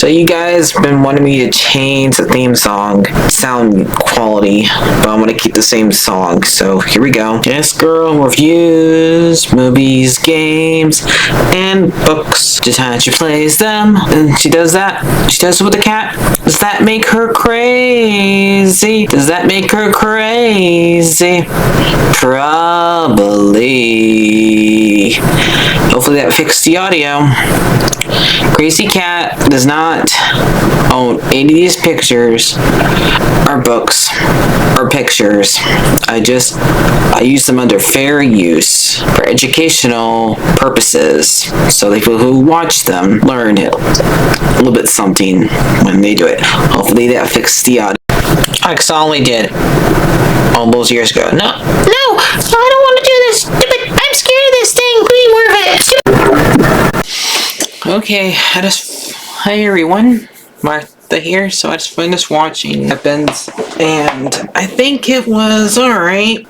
So you guys been wanting me to change the theme song sound quality, but I'm gonna keep the same song. So here we go. This girl reviews movies, games, and books. Just how she plays them, and she does that. She does it with the cat. Does that make her crazy? Does that make her crazy? Probably. Hopefully that fixed the audio. Crazy Cat does not own any of these pictures or books or pictures. I use them under fair use for educational purposes, so the people who watch them learn a little bit something when they do it. Hopefully that fixed the audio. I only did all those years ago. No, I don't want to do this. Stupid! I'm scared of this thing. Please move it. Okay, hi everyone, Martha here. So I just finished watching Weapons, and I think it was alright.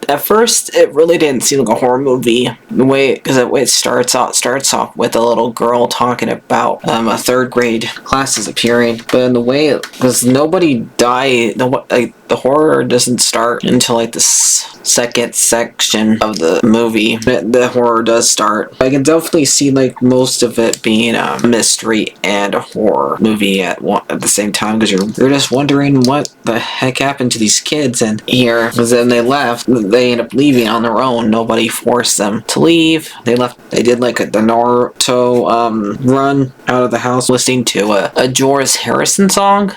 At first, it really didn't seem like a horror movie. Because the way it starts off with a little girl talking about a third grade class is appearing. But in the way, because nobody died, the horror doesn't start until like the second section of the movie. The horror does start. I can definitely see like most of it being a mystery and a horror movie at the same time, because you're just wondering what the heck happened to these kids. And here, because then they left. They end up leaving on their own. Nobody forced them to leave. They left. They did like the Naruto run out of the house, listening to a George Harrison song.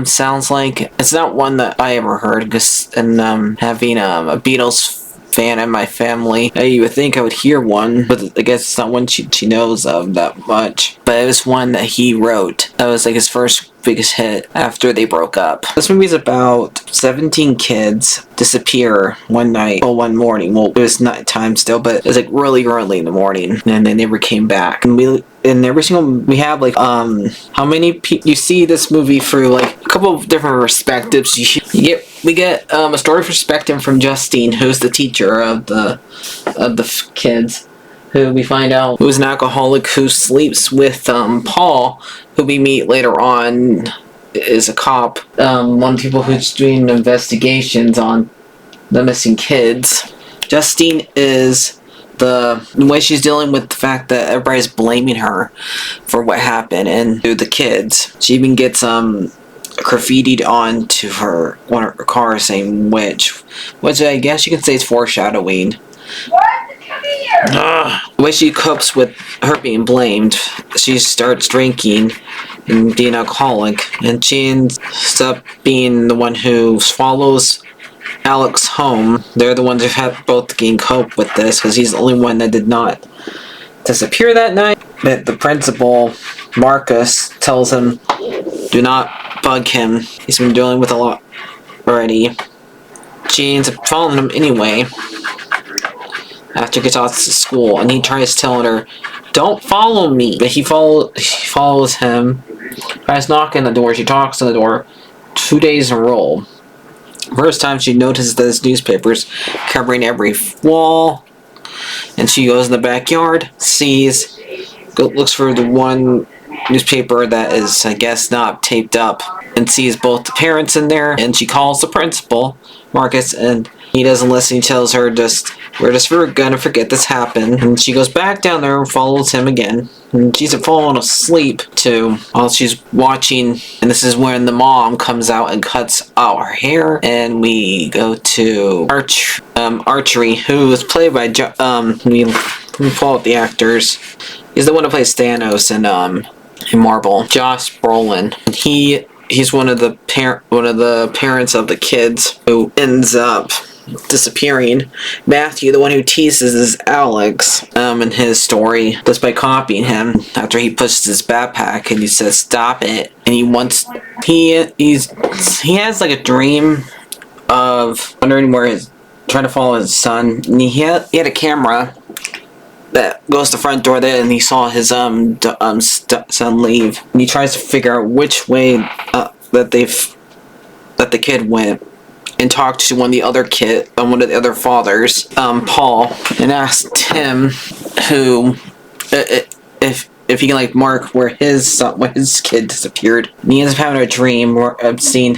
Sounds like it's not one that I ever heard. Because having a Beatles fan in my family, you would think I would hear one, but I guess it's not one she knows of that much. But it was one that he wrote. That was like his first biggest hit after they broke up. This movie's about 17 kids disappear one morning. Well, it was nighttime still, but it was like really early in the morning, and they never came back. And we have like how many you see this movie through like a couple of different perspectives. We get a story perspective from Justine, who's the teacher of the kids, who we find out who's an alcoholic who sleeps with Paul, who we meet later on is a cop, one of the people who's doing investigations on the missing kids. Justine is the way she's dealing with the fact that everybody's blaming her for what happened and to the kids. She even gets graffitied onto one of her cars saying which I guess you could say is foreshadowing. What? Come here! The way she copes with her being blamed, she starts drinking and being an alcoholic, and she ends up being the one who follows Alex home. They're the ones who have both can cope with this, because he's the only one that did not disappear that night. But the principal, Marcus, tells him, do not bug him. He's been dealing with a lot already. She ends up following him anyway after he gets off to school, and he tries telling her, don't follow me. But he follows him, tries knocking on the door. She talks on the door 2 days in a row. First time she notices that there's newspapers covering every wall, and she goes in the backyard, looks for the one newspaper that is, I guess, not taped up, and sees both the parents in there, and she calls the principal, Marcus, and he doesn't listen. He tells her, we're gonna forget this happened. And she goes back down there and follows him again. And she's falling asleep too while she's watching. And this is when the mom comes out and cuts out her hair. And we go to Archery, who is played by we pull out the actors. He's the one who plays Thanos in Marvel. Josh Brolin. He's one of the parents of the kids who ends up disappearing. Matthew, the one who teases, is Alex in his story, just by copying him after he pushes his backpack and he says stop it, and he has like a dream of wondering trying to follow his son, and he had a camera that goes to the front door there, and he saw his son leave, and he tries to figure out which way that the kid went, and talked to one of the other fathers, Paul, and asked him if if he can like mark where his kid disappeared. And he ends up having a dream of seeing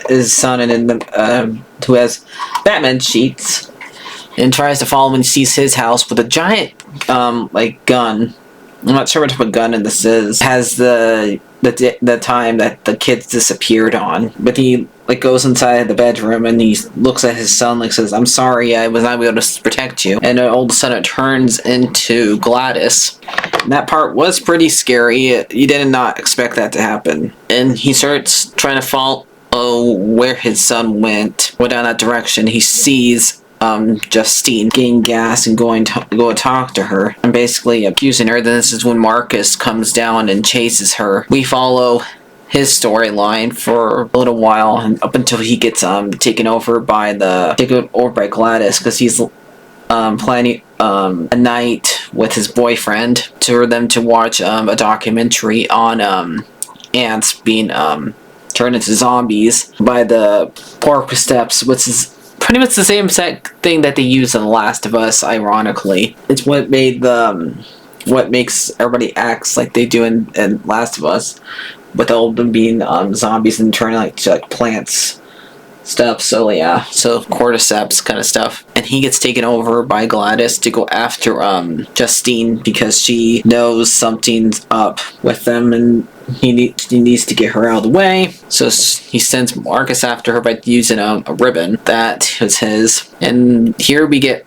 his son in the who has Batman sheets, and tries to follow him and sees his house with a giant like gun. I'm not sure what type of gun this is. It has the time that the kids disappeared on, but he like goes inside the bedroom and he looks at his son, like says, "I'm sorry, I was not able to protect you." And all of a sudden, it turns into Gladys. And that part was pretty scary. You did not expect that to happen, and he starts trying to follow where his son went down that direction. He sees Justine getting gas and going to go talk to her and basically accusing her. Then this is when Marcus comes down and chases her. We follow his storyline for a little while, and up until he gets taken over by Gladys, because he's planning a night with his boyfriend for them to watch a documentary on ants being turned into zombies by the pork steps, which is pretty much the same thing that they use in The Last of Us, ironically. It's what makes everybody acts like they do in Last of Us, with all of them being zombies and turning to like plants stuff. So yeah, so cordyceps kind of stuff. And he gets taken over by Gladys to go after Justine, because she knows something's up with them, and he needs to get her out of the way. So he sends Marcus after her by using a ribbon that was his. And here we get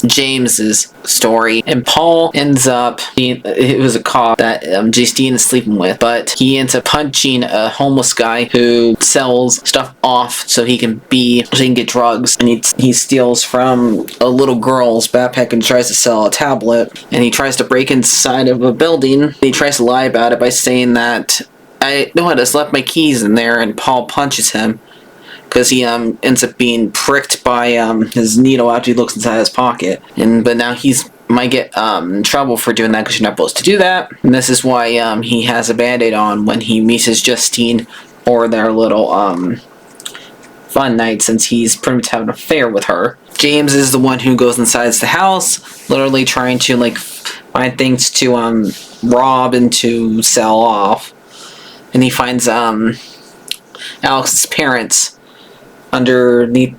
James's story. And Paul ends up it was a cop that Justine is sleeping with, but he ends up punching a homeless guy who sells stuff off so he can get drugs. And he steals from a little girl's backpack and tries to sell a tablet. And he tries to break inside of a building. And he tries to lie about it by saying that, "I know, I just left my keys in there," and Paul punches him because he ends up being pricked by his needle after he looks inside his pocket. But now might get in trouble for doing that, because you're not supposed to do that. And this is why he has a band-aid on when he meets his Justine for their little fun night, since he's pretty much having an affair with her. James is the one who goes inside the house, literally trying to like find things to rob and to sell off. And he finds Alex's parents underneath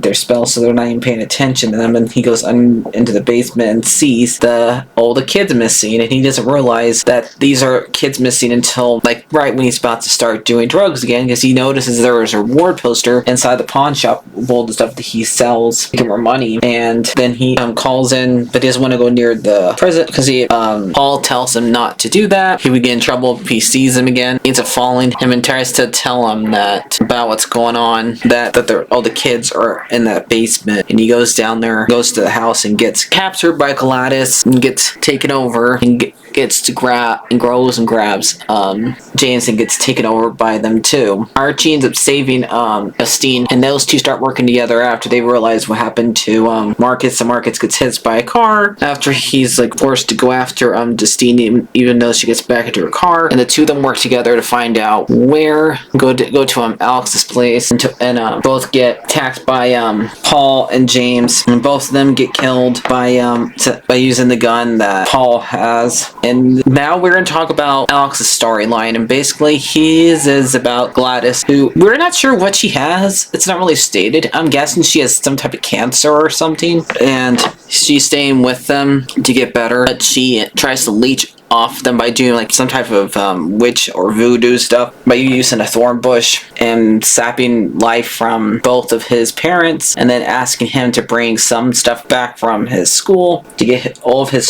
their spell, so they're not even paying attention to them. And he goes into the basement and sees all the kids missing, and he doesn't realize that these are kids missing until like right when he's about to start doing drugs again, because he notices there is a reward poster inside the pawn shop with all the stuff that he sells to get more money. And then he calls in, but he doesn't want to go near the prison because Paul tells him not to do that. He would get in trouble if he sees him again. He ends up following him and tries to tell him about what's going on, that all the kids are in that basement. And he goes down there, goes to the house, and gets captured by Gladys and gets taken over, and gets to grabs James and gets taken over by them too. Archie ends up saving Justine, and those two start working together after they realize what happened to Marcus. And Marcus gets hit by a car after he's like forced to go after Justine, even though she gets back into her car. And the two of them work together to find out where go to Alex's place, and both get attacked by Paul and James, and both of them get killed by using the gun that Paul has. And now we're going to talk about Alex's storyline, and basically his is about Gladys, who we're not sure what she has. It's not really stated. I'm guessing she has some type of cancer or something, and she's staying with them to get better, but she tries to leech off them by doing like some type of witch or voodoo stuff, by using a thorn bush and sapping life from both of his parents, and then asking him to bring some stuff back from his school to get all of his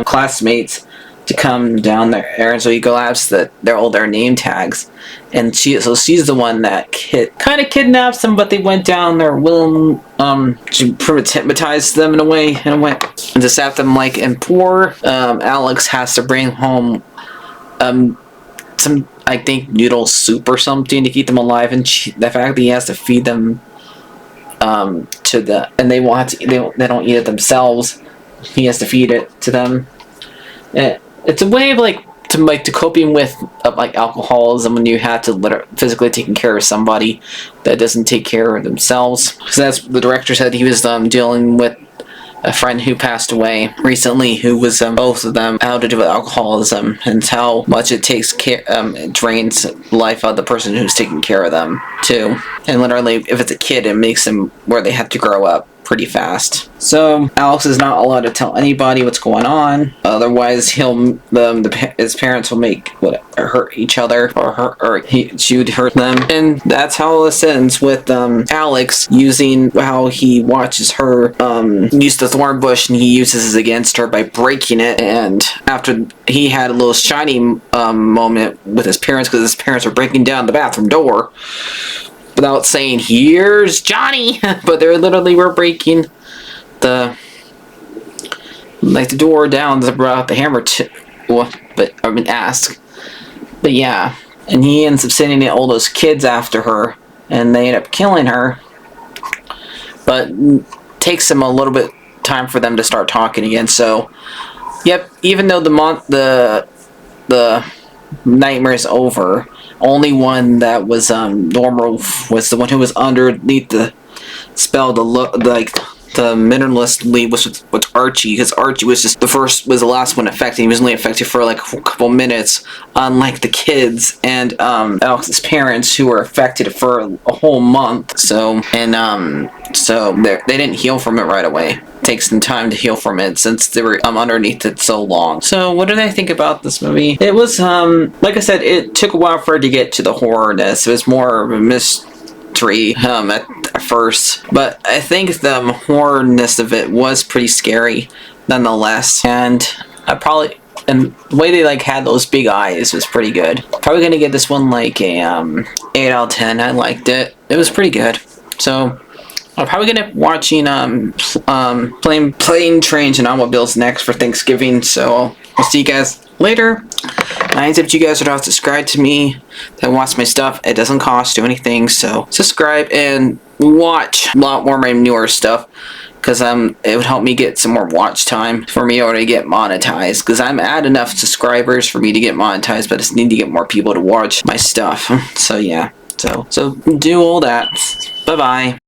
classmates to come down there. And so he grabs all their name tags, and she's the one that kind of kidnaps them, but they went down there willing to hypnotize them in a way, and to sap them like. And poor Alex has to bring home some, I think, noodle soup or something to keep them alive, and the fact that he has to feed them and they don't eat it themselves, he has to feed it to them. It's a way of to coping with alcoholism, when you have to physically taking care of somebody that doesn't take care of themselves. Because that's the director said he was dealing with a friend who passed away recently, who was both of them outed with alcoholism, and how much it takes care, it drains life out of the person who's taking care of them too. And literally, if it's a kid, it makes them where they have to grow up pretty fast. So Alex is not allowed to tell anybody what's going on. Otherwise, his parents will hurt each other, she would hurt them. And that's how this ends with Alex using how he watches her use the thorn bush, and he uses it against her by breaking it. And after he had a little shiny moment with his parents, because his parents were breaking down the bathroom door without saying, "Here's Johnny," but they literally were breaking the door down about the hammer ask. But yeah, and he ends up sending all those kids after her, and they end up killing her. But takes them a little bit time for them to start talking again. So, yep, even though the nightmare is over, only one that was normal was the one who was underneath the spell. The minimalist lead was Archie, because Archie was the last one affected. He was only affected for like a couple minutes, unlike the kids and Alex's parents, who were affected for a whole month. So they didn't heal from it right away. It takes some time to heal from it since they were underneath it so long. So what did I think about this movie? It was like I said, it took a while for it to get to the horrorness. It was more of a mystery at first, but I think the horrorness of it was pretty scary nonetheless. And the way they had those big eyes was pretty good. Probably gonna give this one like a 8 out of 10. I liked it. It was pretty good. So I'm probably gonna be watching Plane, Trains, and Automobiles next for Thanksgiving. So I'll see you guys later. Nice if you guys would have subscribed to me and watch my stuff. It doesn't cost you anything, so subscribe and watch a lot more of my newer stuff, because it would help me get some more watch time for me to get monetized, because I'm at enough subscribers for me to get monetized, but I just need to get more people to watch my stuff. So yeah, so do all that. Bye bye.